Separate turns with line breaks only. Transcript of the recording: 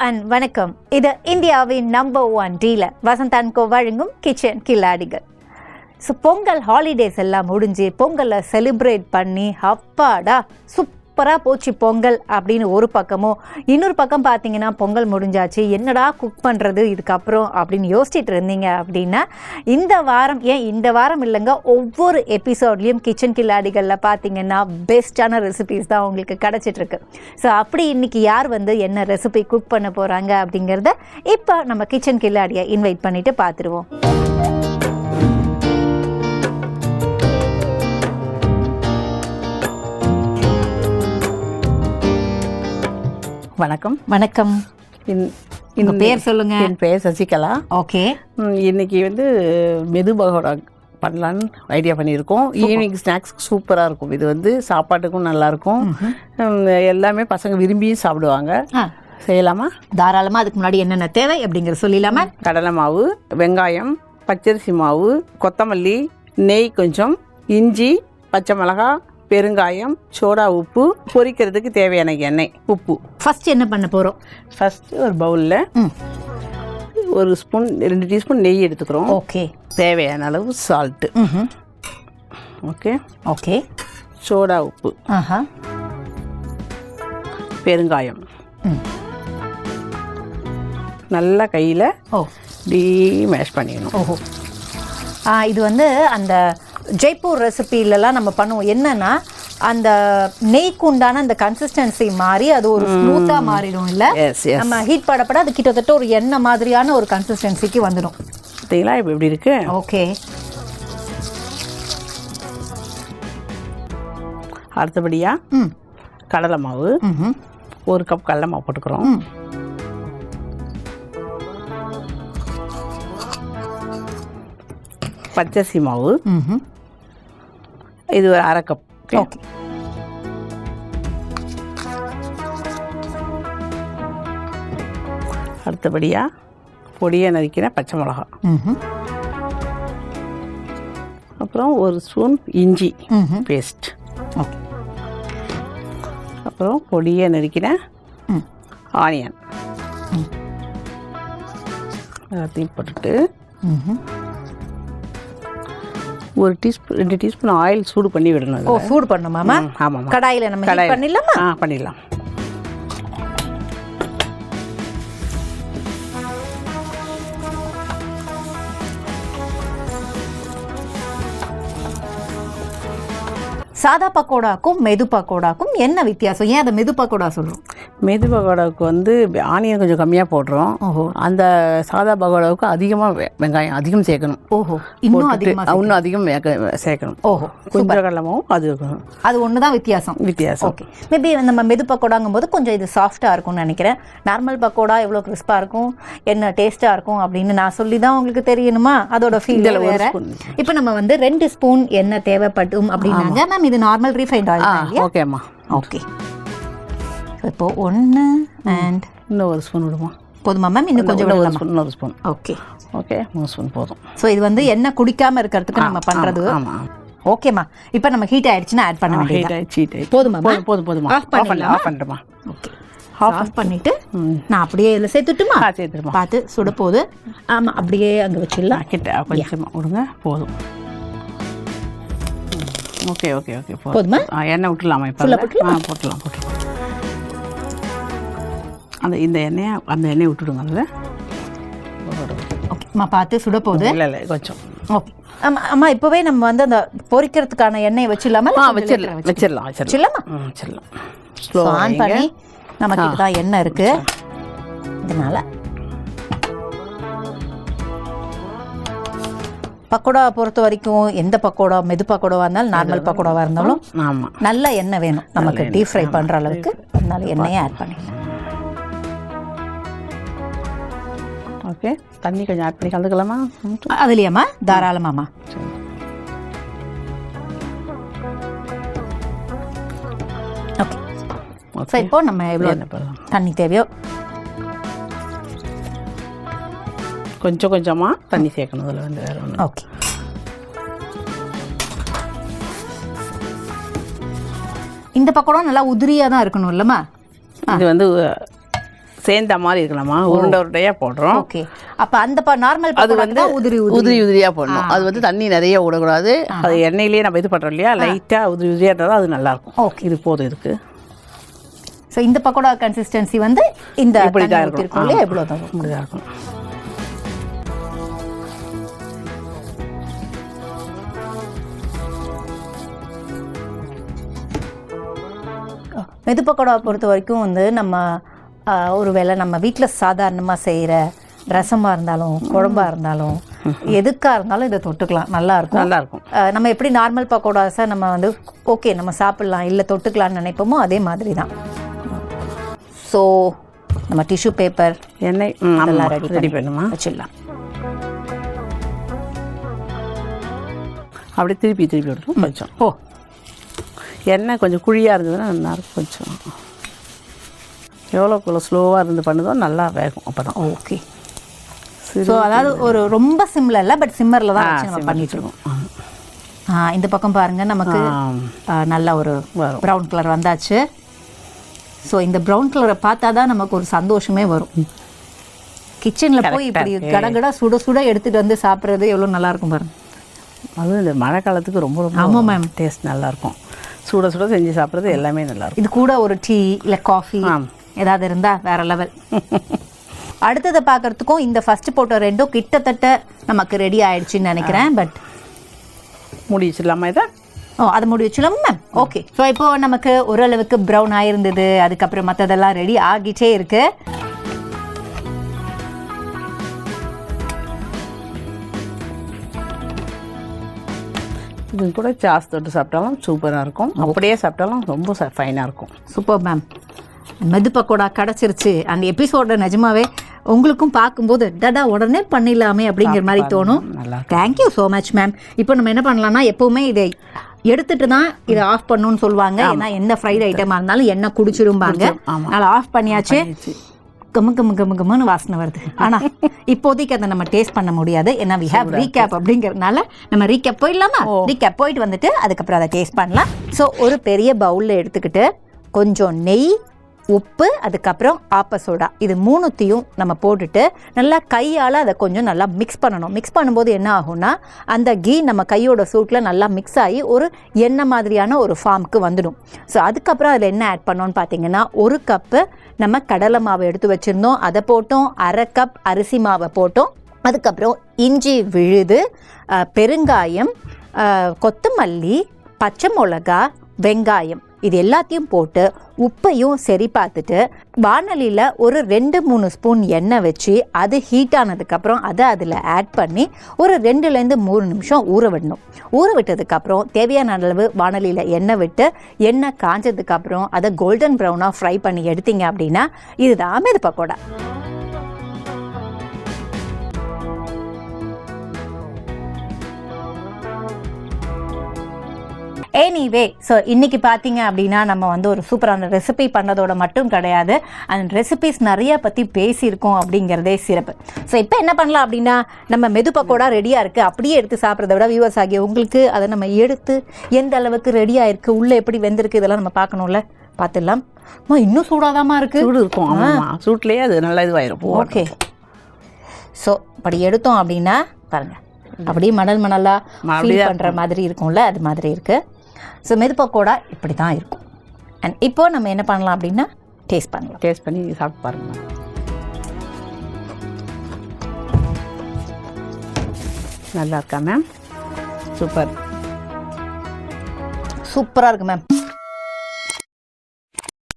And வணக்கம். இது இந்தியாவின் நம்பர் 1 டீலர் வசந்த் அண்ட் கோ வழங்கும் கிச்சன் கில்லாடிகள். ஸோ பொங்கல் ஹாலிடேஸ் எல்லாம் முடிஞ்சு பொங்கலை செலிப்ரேட் பண்ணி அப்பாடா சூப்பராக போச்சு பொங்கல் அப்படின்னு ஒரு பக்கமும், இன்னொரு பக்கம் பார்த்தீங்கன்னா பொங்கல் முடிஞ்சாச்சு, என்னடா குக் பண்ணுறது இதுக்கப்புறம் அப்படின்னு யோசிச்சுட்டு இருந்தீங்க அப்படின்னா இந்த வாரம் இல்லைங்க, ஒவ்வொரு எபிசோட்லேயும் கிச்சன் கில்லாடிகளில் பார்த்தீங்கன்னா பெஸ்ட்டான ரெசிபீஸ் தான் உங்களுக்கு கிடச்சிட்ருக்கு. ஸோ அப்படி இன்றைக்கி யார் வந்து என்ன ரெசிபி குக் பண்ண போகிறாங்க அப்படிங்கிறத இப்போ நம்ம கிச்சன் கில்லாடியை இன்வைட் பண்ணிவிட்டு பார்த்துருவோம்.
வணக்கம்.
வணக்கம். உங்கள் பேர் சொல்லுங்க.
என் பேர் சசிகலா.
ஓகே.
இன்னைக்கு வந்து மெது பகோடா பண்ணலான்னு ஐடியா பண்ணியிருக்கோம். ஈவினிங் ஸ்நாக்ஸ் சூப்பராக இருக்கும். இது வந்து சாப்பாட்டுக்கும் நல்லாயிருக்கும். எல்லாமே பசங்க விரும்பியும் சாப்பிடுவாங்க. செய்யலாமா?
தாராளமாக. அதுக்கு முன்னாடி என்னென்ன தேவை அப்படிங்கிற சொல்லிடலாமா?
கடலை மாவு, வெங்காயம், பச்சரிசி மாவு, கொத்தமல்லி, நெய் கொஞ்சம், இஞ்சி, பச்சை மிளகாய், பெருங்காயம், சோடா உப்பு, பொரிக்கிறதுக்கு தேவையான எண்ணெய், உப்பு.
ஃபர்ஸ்ட் என்ன பண்ண போகிறோம்?
ஃபர்ஸ்ட் ஒரு பவுலில் ஒரு ஸ்பூன் 2 டீஸ்பூன் நெய் எடுத்துக்கிறோம்.
ஓகே.
தேவையான அளவு சால்ட்டு. ஓகே.
ஓகே.
சோடா உப்பு, பெருங்காயம், நல்லா கையில் மேஷ் பண்ணிடணும்.
ஓஹோ. இது வந்து அந்த ஜெய்ப்பூர் ரெசிபிலலாம் நம்ம பண்ணுவோம். என்னன்னா அந்த நெய்க்கு உண்டான அந்த கன்சிஸ்டன்சி மாறி அது ஒரு ஸ்மூத்தாக மாறிடும். இல்லை, நம்ம ஹீட் படப்பட அது கிட்டத்தட்ட ஒரு எண்ணெய் மாதிரியான ஒரு கன்சிஸ்டன்சிக்கு வந்துடும்.
பார்த்தீங்களா இப்போ எப்படி இருக்கு?
ஓகே.
அடுத்தபடியாக கடலை மாவு, 1 கப் கடலை மாவு போட்டுக்கிறோம். பச்சரிசி மாவு, இது ஒரு 1/2 கப்.
ஓகே.
அடுத்தபடியாக பொடியை நறுக்கின பச்சை மிளகா, அப்புறம் 1 ஸ்பூன் இஞ்சி பேஸ்ட்,
ஓகே.
அப்புறம் பொடியை நறுக்கின ஆனியன் எல்லாத்தையும் போட்டுட்டு 1 டீஸ்பூன் 2 டீஸ்பூன் ஆயில் சூடு பண்ணி விடணும்.
சூடு பண்ணணுமாமா?
ஆமாம்.
கடாயில் நம்ம ஹீட் பண்ணிடலாமா?
பண்ணிடலாம்.
சாதா பக்கோடாக்கும் மெது பக்கோடாக்கும் என்ன வித்தியாசம்? ஏன் அதை மெது பக்கோடா சொல்கிறோம்?
மெது பகோடாவுக்கு வந்து ஆனியன் கொஞ்சம் கம்மியாக போடுறோம்.
ஓஹோ.
அந்த சாதா பகோடாவுக்கு அதிகமாக வெங்காயம் அதிகம் சேர்க்கணும்.
ஓஹோ. இன்னும்
அதிகம் சேர்க்கணும்.
ஓஹோ.
கொஞ்சம் கடலமாவும் அது
ஒன்று தான் வித்தியாசம். ஓகே. மேபி நம்ம மெது பக்கோடாங்கும் போது கொஞ்சம் இது சாஃப்டாக இருக்கும்னு நினைக்கிறேன். நார்மல் பக்கோடா எவ்வளோ கிறிஸ்பாக இருக்கும், என்ன டேஸ்ட்டாக இருக்கும் அப்படின்னு நான் சொல்லி தான் உங்களுக்கு தெரியணுமா? அதோட ஃபீல் வேறு. இப்போ நம்ம வந்து 2 ஸ்பூன் எண்ணெய் தேவைப்படும் அப்படின்னாங்க. மேம் இது நார்மல் ரீஃபைண்ட் ஆயில்?
ஓகேம்மா.
ஓகே. இப்போ 1 அண்ட்
இன்னும் 1 ஸ்பூன் விடுமா?
போதுமா மேம்? இன்னும் கொஞ்சம் விடலாமா?
இன்னொரு ஸ்பூன்.
ஓகே.
ஓகே, 3 ஸ்பூன் போதும்.
ஸோ இது வந்து எண்ணெய் குடிக்காமல் இருக்கிறதுக்கு நம்ம பண்ணுறது.
ஆமாம்.
ஓகேம்மா. இப்போ நம்ம ஹீட் ஆயிடுச்சுன்னா ஆட் பண்ண வேண்டியது. போதுமா?
போதுமா. ஆஃப் பண்ணுறமா?
ஓகே. ஆஃப் பண்ணிவிட்டு நான் அப்படியே இதில் சேர்த்துட்டுமா?
சேர்த்துட்டுமா.
பார்த்து சுட போகுது. ஆமாம், அப்படியே அங்கே வச்சிடலாம்.
கிட்ட கொஞ்சமாக விடுங்க. போதும். ஓகே.
போதுமா?
எண்ணெய் விட்டுலாமா? இப்போ போட்டுடலாம். அந்த எண்ணெயை விட்டுடுங்க. அதில்
ஓகேம்மா. பார்த்து சுட போகுது.
இல்லை கொஞ்சம்.
ஓகே. ஆமாம். இப்போவே நம்ம வந்து அந்த பொரிக்கிறதுக்கான எண்ணெயை வச்சிடலாமா? வச்சிடலாமா? ஸ்லோ ஆன் பண்ணி நமக்கு தான் எண்ணெய் இருக்கு. இதனால பக்கோடா பொறுத்த வரைக்கும் எந்த பக்கோடா, மெது பக்கோடாவாக இருந்தாலும் நார்மல் பக்கோடாவாக இருந்தாலும் நல்ல எண்ணெய் வேணும் நமக்கு டீப் ஃப்ரை பண்ணுற அளவுக்கு. அதனால எண்ணெயை ஆட் பண்ணிடலாம்.
ஓகே. தண்ணி கொஞ்சம் ஆட் பண்ணி கலந்துக்கலாமா?
அதுலையாம்மா? தாராளமாம்மா. ஓகே. இப்போ நம்ம எவ்வளோ தண்ணி தேவையோ
கொஞ்சம் கொஞ்சமாக தண்ணி சேர்க்கணும். அதில் வந்து வேறு ஒன்று.
ஓகே. இந்த பக்கோடா நல்லா உதிரியாக தான் இருக்கணும் இல்லைம்மா?
இது வந்து சேர்ந்த மாதிரி இருக்கலாமா, உருண்டையாக போடுறோம்.
ஓகே. அப்போ அந்த நார்மல்
அது வந்து உதிரியாக போடணும். அது வந்து தண்ணி நிறைய விடக்கூடாது. அது எண்ணெயிலேயே நம்ம இது பண்ணுறோம் இல்லையா, லைட்டாக உதிரியாக இருந்தால் அது நல்லாயிருக்கும்.
ஓகே,
இது போதும் இதுக்கு.
ஸோ இந்த பக்கோடா கன்சிஸ்டன்சி வந்து இந்த
இப்படி தான் இருக்கும் இல்லையா,
எவ்வளோ தான்
இப்படி தான் இருக்கும்.
மெது பக்கோடாவை பொறுத்த வரைக்கும் வந்து நம்ம ஒருவேளை நம்ம வீட்டில் சாதாரணமாக செய்கிற ரசமாக இருந்தாலும் குழம்பாக இருந்தாலும் எதுக்காக இருந்தாலும் இதை தொட்டுக்கலாம், நல்லாயிருக்கும். நம்ம எப்படி நார்மல் பக்கோடாஸை நம்ம வந்து ஓகே நம்ம சாப்பிட்லாம் இல்லை தொட்டுக்கலாம்னு நினைப்போமோ அதே மாதிரி தான். ஸோ நம்ம டிஷ்யூ பேப்பர்
எண்ணெய்
அதெல்லாம்
ரெடி பண்ணுமா
வச்சிடலாம்.
அப்படியே திருப்பி விடணும் கொஞ்சம். எண்ணெய் கொஞ்சம் குழியாக இருந்ததுன்னா நல்லாயிருக்கும். கொஞ்சம் எவ்வளோக்குள்ள ஸ்லோவாக இருந்து பண்ணுதோ நல்லா வேகும் அப்போ தான்.
ஓகே. ஸோ அதாவது ஒரு ரொம்ப சிம்மில் இல்லை, பட் சிம்மரில் தான் வச்சு நம்ம பண்ணிட்டு இருக்கோம். இந்த பக்கம் பாருங்கள், நமக்கு நல்ல ஒரு ப்ரௌன் கலர் வந்தாச்சு. ஸோ இந்த ப்ரௌன் கலரை பார்த்தா தான் நமக்கு ஒரு சந்தோஷமே வரும். கிச்சனில் போய் இப்படி கடகடா சுட சுட எடுத்துகிட்டு வந்து சாப்பிட்றது எவ்வளோ நல்லாயிருக்கும் பாருங்கள்.
அதுவும் இந்த மழை காலத்துக்கு ரொம்ப ரொம்ப
ஆமாம் மேம்,
டேஸ்ட் நல்லாயிருக்கும். சுட சுட செஞ்சு சாப்பிட்றது எல்லாமே நல்லாயிருக்கும்.
இது கூட ஒரு டீ இல்லை காஃபி ஏதாவது இருந்தால் வேறு லெவல். அடுத்ததை பார்க்குறதுக்கும் இந்த ஃபஸ்ட்டு போட்ட ரெண்டும் கிட்டத்தட்ட நமக்கு ரெடி ஆயிடுச்சுன்னு நினைக்கிறேன். பட்
முடிச்சிடலாமா இதை?
அதை முடி வச்சுலாம் மேம். ஓகே. ஸோ இப்போ நமக்கு ஓரளவுக்கு ப்ரௌன் ஆயிருந்தது, அதுக்கப்புறம் மற்றதெல்லாம் ரெடி ஆகிட்டே இருக்கு.
இது கூட சாஸ் தொட்டு சாப்பிட்டாலும் சூப்பராக இருக்கும், அப்படியே சாப்பிட்டாலும் ரொம்ப ஃபைனாக இருக்கும்.
Super ma'am. மெது பக்கோடா கிடச்சிருச்சு. அந்த எபிசோட நிஜமாவே உங்களுக்கும் பார்க்கும்போது டடா உடனே பண்ணிடலாமே அப்படிங்கிற மாதிரி தோணும். Thank you so much ma'am. இப்போ நம்ம என்ன பண்ணலாம்னா, எப்போவுமே இதை எடுத்துட்டு தான் இதை ஆஃப் பண்ணணும்னு சொல்லுவாங்க. ஏன்னா எந்த ஃப்ரைட் ஐட்டமாக இருந்தாலும் எண்ணெய் குடிச்சிரும்பாங்க. அதனால் ஆஃப் பண்ணியாச்சு. கம்முன்னு வாசனை வருது. ஆனால் இப்போதைக்கு அதை நம்ம டேஸ்ட் பண்ண முடியாது, ஏன்னா வி ஹேவ் ரீகேப் அப்படிங்கிறதுனால நம்ம ரீகேப் போயிடலாமா? ரீகேப் போயிட்டு வந்துட்டு அதுக்கப்புறம் அதை டேஸ்ட் பண்ணலாம். ஸோ ஒரு பெரிய பவுலில் எடுத்துக்கிட்டு கொஞ்சம் நெய், உப்பு, அதுக்கப்புறம் ஆப்ப சோடா, இது மூணுத்தையும் நம்ம போட்டுட்டு நல்லா கையால் அதை கொஞ்சம் நல்லா மிக்ஸ் பண்ணணும். மிக்ஸ் பண்ணும்போது என்ன ஆகும்னா, அந்த கீ நம்ம கையோட சூட்டில் நல்லா மிக்ஸ் ஆகி ஒரு எண்ணெய் மாதிரியான ஒரு ஃபார்முக்கு வந்துடும். ஸோ அதுக்கப்புறம் அதில் என்ன ஆட் பண்ணோன்னு பார்த்தீங்கன்னா, 1 கப்பு நம்ம கடலை மாவை எடுத்து வச்சுருந்தோம், அதை போட்டோம். 1/2 கப் அரிசி மாவை போட்டோம். அதுக்கப்புறம் இஞ்சி விழுது, பெருங்காயம், கொத்தமல்லி, பச்சை மிளகா, வெங்காயம், இது எல்லாத்தையும் போட்டு உப்பையும் சரி பார்த்துட்டு வானலியில் ஒரு 2-3 ஸ்பூன் எண்ணெய் வச்சு அது ஹீட் ஆனதுக்கப்புறம் அதை அதில் ஆட் பண்ணி ஒரு 2-3 நிமிஷம் ஊற விடணும். ஊற விட்டதுக்கப்புறம் தேவையான அளவு வானலியில் எண்ணெய் விட்டு எண்ணெய் காஞ்சதுக்கப்புறம் அதை கோல்டன் ப்ரௌனாக ஃப்ரை பண்ணி எடுத்தீங்க அப்படின்னா இதுதான் மெது பக்கோடா. எனிவே, ஸோ இன்றைக்கி பார்த்தீங்க அப்படின்னா நம்ம வந்து ஒரு சூப்பரான ரெசிபி பண்ணதோட மட்டும் கிடையாது, அந்த ரெசிபிஸ் நிறையா பற்றி பேசியிருக்கோம் அப்படிங்கிறதே சிறப்பு. ஸோ இப்போ என்ன பண்ணலாம் அப்படின்னா, நம்ம மெது பக்கோடா ரெடியாக இருக்குது, அப்படியே எடுத்து சாப்பிட்றத விட வியூவர்ஸ் ஆகிய உங்களுக்கு அதை நம்ம எடுத்து எந்த அளவுக்கு ரெடியாக இருக்குது, உள்ளே எப்படி வெந்திருக்கு, இதெல்லாம் நம்ம பார்க்கணும்ல. பார்த்துடலாம். இன்னும் சூடாதாமா இருக்குது.
சூடு இருக்கும். சூட்லேயே அது நல்லா இதுவாயிரும்.
ஓகே. ஸோ அப்படி எடுத்தோம் அப்படின்னா பாருங்கள், அப்படியே மணலாக ஃபீல் பண்ணுற மாதிரி இருக்கும்ல, அது மாதிரி இருக்குது. ஸோ மெது பக்கோடா இப்படி தான் இருக்கும். அண்ட் இப்போ நம்ம என்ன பண்ணலாம் அப்படின்னா டேஸ்ட் பண்ணலாம்.
டேஸ்ட் பண்ணி சாப்பிட்டு பாருங்கள். நல்லா இருக்கா மேம்? சூப்பராக இருக்குது மேம்.